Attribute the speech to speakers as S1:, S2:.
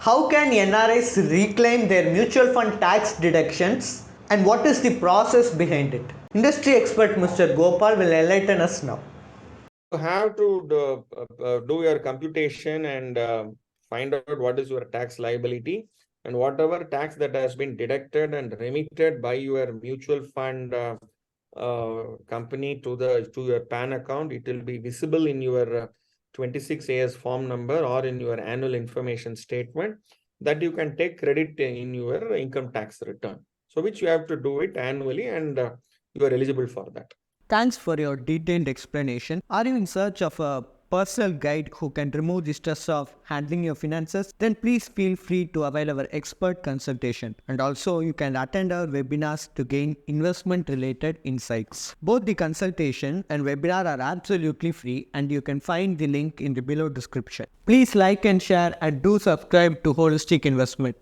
S1: How can NRIs reclaim their mutual fund tax deductions and what is the process behind it? Industry expert Mr. Gopal will enlighten us now.
S2: You have to do your computation and find out what is your tax liability, and whatever tax that has been deducted and remitted by your mutual fund company to your PAN account, it will be visible in your 26AS form number or in your annual information statement, that you can take credit in your income tax return. So which you have to do it annually, and you are eligible for that.
S1: Thanks for your detailed explanation. Are you in search of a personal guide who can remove the stress of handling your finances? Then please feel free to avail our expert consultation. And also you can attend our webinars to gain investment related insights. Both the consultation and webinar are absolutely free and you can find the link in the below description. Please like and share and do subscribe to Holistic Investment.